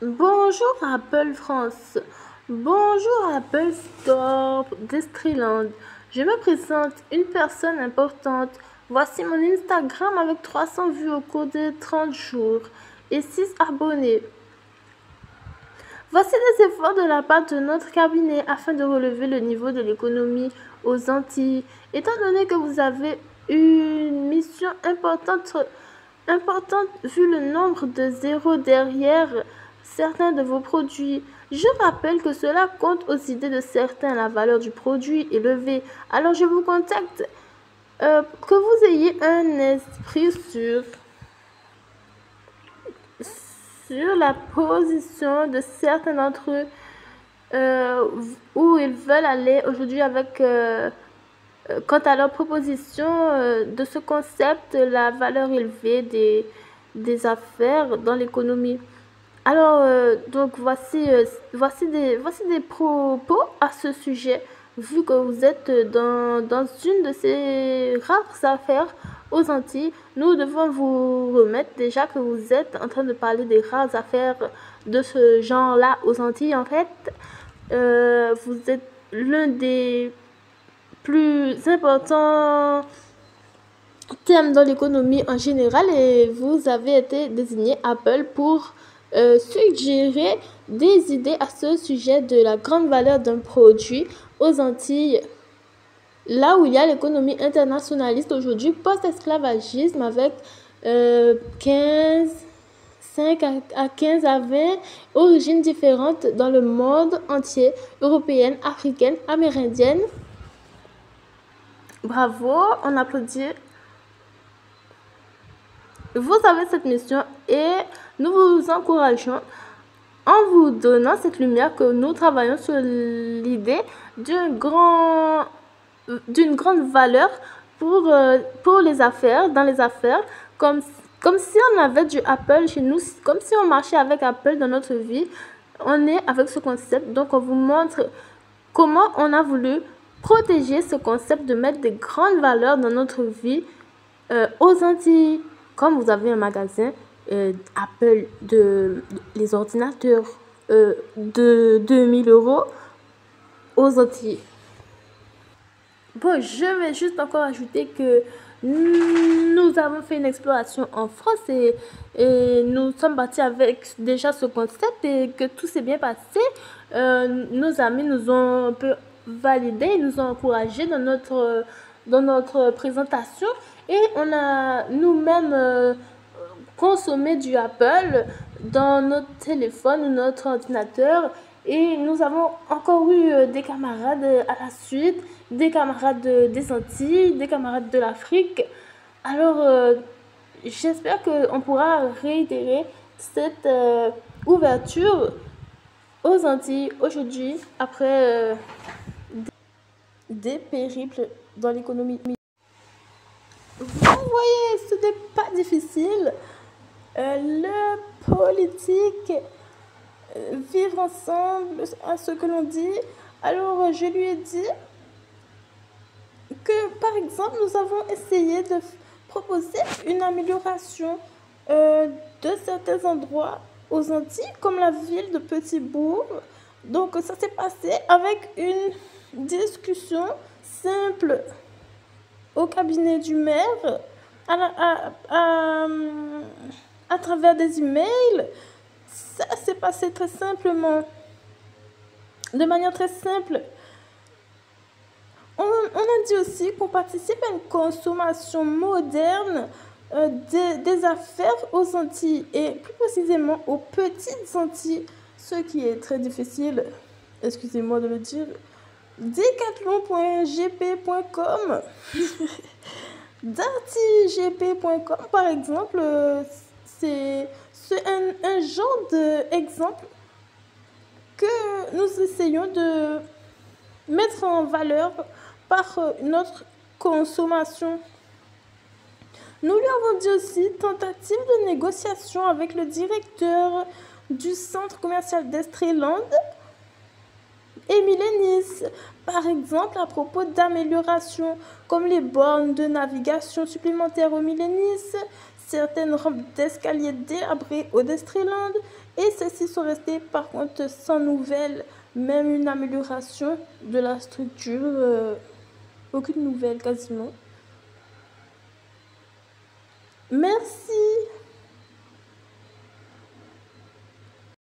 Bonjour Apple France. Bonjour Apple Store d'Estriland. Je me présente, une personne importante. Voici mon Instagram avec 300 vues au cours de 30 jours et 6 abonnés. Voici des efforts de la part de notre cabinet afin de relever le niveau de l'économie aux Antilles. Étant donné que vous avez une mission importante vu le nombre de zéros derrière certains de vos produits. Je rappelle que cela compte aux idées de certains. La valeur du produit élevée. Alors je vous contacte que vous ayez un esprit sur la position de certains d'entre eux où ils veulent aller aujourd'hui avec quant à leur proposition de ce concept, la valeur élevée des affaires dans l'économie. Alors, donc voici des propos à ce sujet, vu que vous êtes dans une de ces rares affaires aux Antilles. Nous devons vous remettre déjà que vous êtes en train de parler des rares affaires de ce genre-là aux Antilles. En fait, vous êtes l'un des plus importants thèmes dans l'économie en général et vous avez été désigné Apple pour suggérer des idées à ce sujet de la grande valeur d'un produit aux Antilles, là où il y a l'économie internationaliste aujourd'hui, post-esclavagisme avec 5 à 15 à 20 origines différentes dans le monde entier, européenne, africaine, amérindienne. Bravo, on applaudit. Vous avez cette mission et nous vous encourageons en vous donnant cette lumière que nous travaillons sur l'idée d'une grande valeur pour les affaires, dans les affaires, comme si on avait du Apple chez nous, comme si on marchait avec Apple dans notre vie. On est avec ce concept, donc on vous montre comment on a voulu protéger ce concept de mettre des grandes valeurs dans notre vie aux Antilles. Comme vous avez un magasin Apple les ordinateurs de 2000 € aux Antilles. Bon, je vais juste encore ajouter que nous avons fait une exploration en France et nous sommes partis avec déjà ce concept et que tout s'est bien passé. Nos amis nous ont un peu validé, nous ont encouragés dans notre présentation et on a nous-mêmes consommé du Apple dans notre téléphone ou notre ordinateur. Et nous avons encore eu des camarades à la suite, des camarades des Antilles, des camarades de l'Afrique. Alors, j'espère qu'on pourra réitérer cette ouverture aux Antilles aujourd'hui, après des périples dans l'économie. Vous voyez, ce n'est pas difficile. Le politique, vivre ensemble à ce que l'on dit. Alors je lui ai dit que par exemple nous avons essayé de proposer une amélioration de certains endroits aux Antilles comme la ville de Petit-Bourg. Donc ça s'est passé avec une discussion simple au cabinet du maire à travers des emails. Ça s'est passé très simplement, de manière très simple. On a dit aussi qu'on participe à une consommation moderne des affaires aux Antilles et plus précisément aux petites Antilles, ce qui est très difficile, excusez-moi de le dire. Decathlon.gp.com dartygp.com par exemple, c'est un genre d'exemple que nous essayons de mettre en valeur par notre consommation. Nous lui avons dit aussi tentative de négociation avec le directeur du centre commercial d'Estriland, Émile Nice, par exemple à propos d'améliorations comme les bornes de navigation supplémentaires au Nice, certaines rampes d'escalier délabrées au Destreland et celles-ci sont restées par contre sans nouvelles, même une amélioration de la structure, aucune nouvelle quasiment. Merci.